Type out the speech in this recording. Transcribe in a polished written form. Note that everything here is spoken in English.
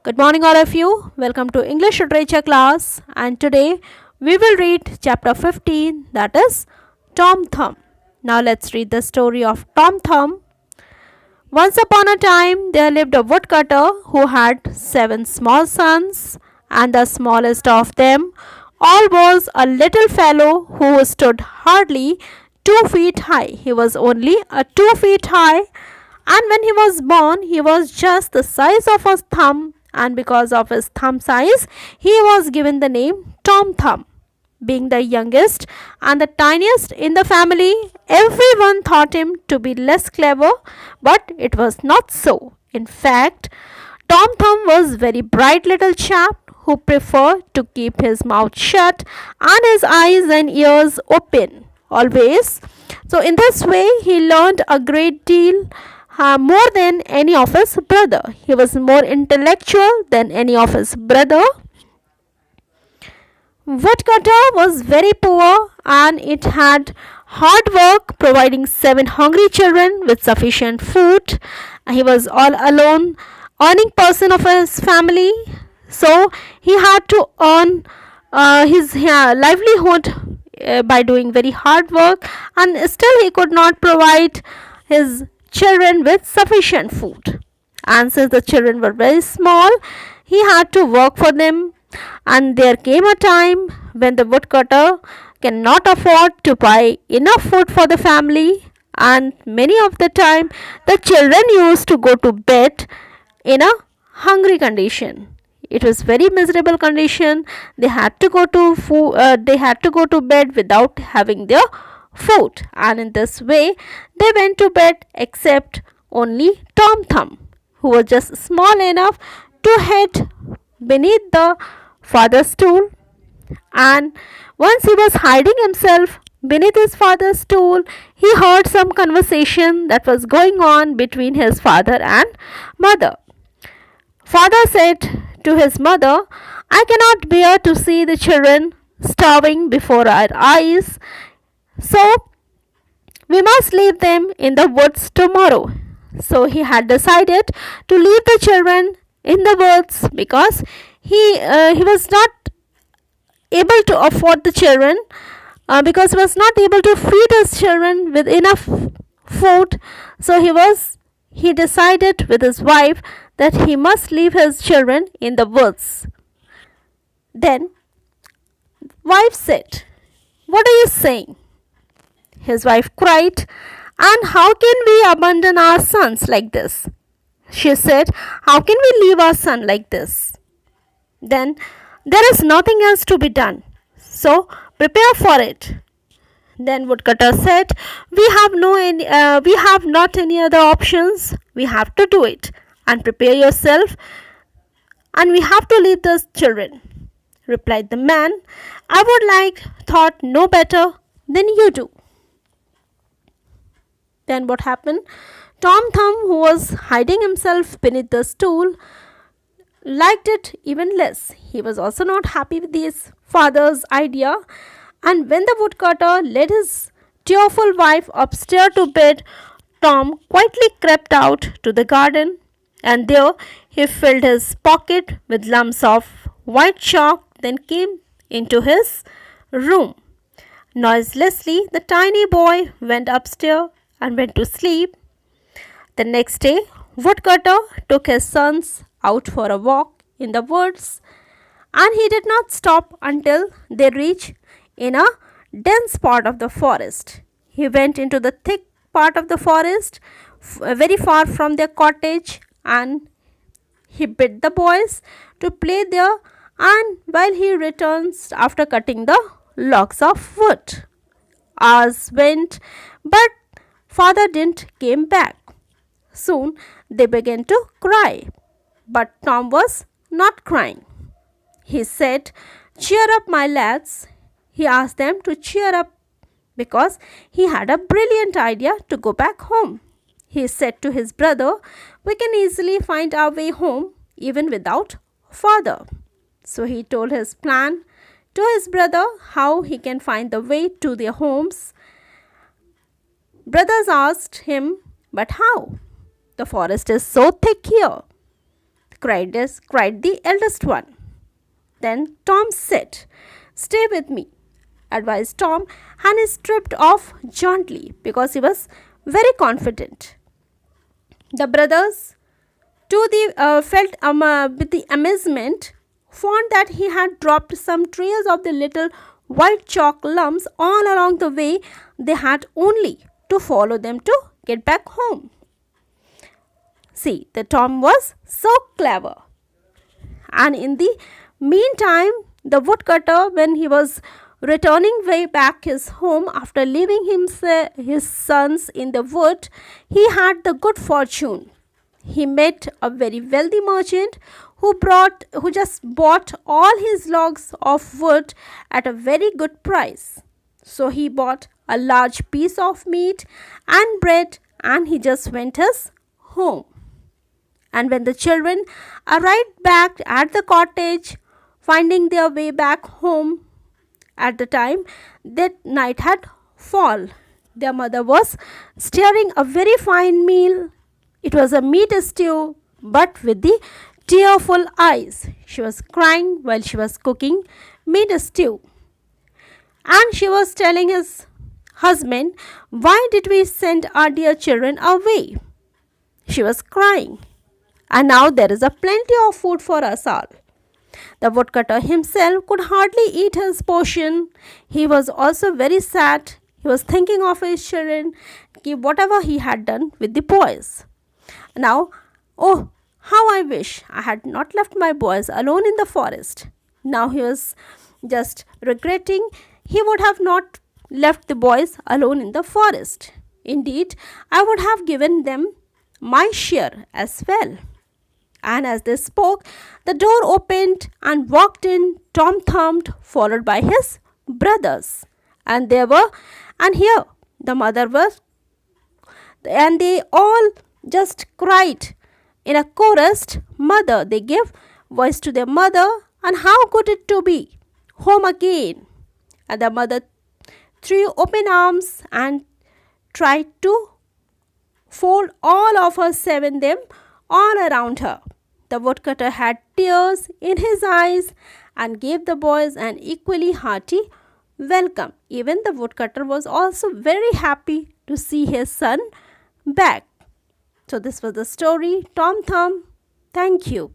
Good morning, all of you. Welcome to English Literature class. And today we will read chapter 15, that is Tom Thumb. Now, let's read the story of Tom Thumb. Once upon a time, there lived a woodcutter who had 7 small sons, and the smallest of them all was a little fellow who stood hardly 2 feet high. He was only 2 feet high, and when he was born, he was just the size of a thumb, and because of his thumb size, he was given the name Tom Thumb. Being the youngest and the tiniest in the family, everyone thought him to be less clever, but it was not so. In fact, Tom Thumb was very bright little chap who preferred to keep his mouth shut and his eyes and ears open always. So in this way he learned a great deal, more than any of his brother. He was more intellectual than any of his brother. Woodcutter was very poor, and it had hard work providing 7 hungry children with sufficient food. He was all alone earning person of his family, so he had to earn his livelihood by doing very hard work, and still he could not provide his children with sufficient food. And since the children were very small, he had to work for them. And there came a time when the woodcutter cannot afford to buy enough food for the family, and many of the time the children used to go to bed in a hungry condition. It was very miserable condition. They had to go to they had to go to bed without having their food, and in this way they went to bed except only Tom Thumb, who was just small enough to head beneath the father's stool. And once he was hiding himself beneath his father's stool, he heard some conversation that was going on between his father and mother. Father said to his mother, "I cannot bear to see the children starving before our eyes, so we must leave them in the woods tomorrow." So he had decided to leave the children in the woods because he was not able to afford the children, because he was not able to feed his children with enough food. So he decided with his wife that he must leave his children in the woods. Then wife said, "What are you saying?" His wife cried, "And how can we abandon our sons like this?" She said, "How can we leave our son like this? Then there is nothing else to be done. So prepare for it." Then Woodcutter said, we have not any other options. We have to do it and prepare yourself, and we have to leave the children." Replied the man, "I would like thought no better than you do." Then what happened? Tom Thumb, who was hiding himself beneath the stool, liked it even less. He was also not happy with his father's idea, and when the woodcutter led his tearful wife upstairs to bed, Tom quietly crept out to the garden, and there he filled his pocket with lumps of white chalk, then came into his room. Noiselessly, the tiny boy went upstairs and went to sleep. The next day, Woodcutter took his sons out for a walk in the woods, and he did not stop until they reached in a dense part of the forest. He went into the thick part of the forest, very far from their cottage, and he bid the boys to play there, and while he returns after cutting the logs of wood. Hours went, but father didn't came back. Soon they began to cry, but Tom was not crying. He said, "Cheer up, my lads." He asked them to cheer up because he had a brilliant idea to go back home. He said to his brother, "We can easily find our way home even without father." So he told his plan to his brother how he can find the way to their homes. Brothers asked him, "But how? The forest is so thick here." cried the eldest one. Then Tom said, "Stay with me," advised Tom, and he stripped off gently because he was very confident. The brothers, to the felt with the amazement, found that he had dropped some trails of the little white chalk lumps all along the way. They had only to follow them to get back home. See, the Tom was so clever. And in the meantime, the woodcutter, when he was returning way back his home after leaving his sons in the wood, he had the good fortune. He met a very wealthy merchant who just bought all his logs of wood at a very good price. So he bought a large piece of meat and bread, and he just went his home. And when the children arrived back at the cottage, finding their way back home at the time that night had fallen, their mother was stirring a very fine meal. It was a meat stew, but with the tearful eyes. She was crying while she was cooking meat stew. And she was telling his husband, "Why did we send our dear children away?" She was crying. And now there is a plenty of food for us all. The woodcutter himself could hardly eat his portion. He was also very sad. He was thinking of his children, whatever he had done with the boys. Now, oh, how I wish I had not left my boys alone in the forest. Now he was just regretting he would have not left the boys alone in the forest. Indeed, I would have given them my share as well. And as they spoke, the door opened and walked in Tom Thumb, followed by his brothers. And here the mother was, and they all just cried in a chorus, "Mother!" They gave voice to their mother, and how good it to be home again. And the mother threw open arms and tried to fold all of her seven them all around her. The woodcutter had tears in his eyes and gave the boys an equally hearty welcome. Even the woodcutter was also very happy to see his son back. So this was the story, Tom Thumb. Thank you.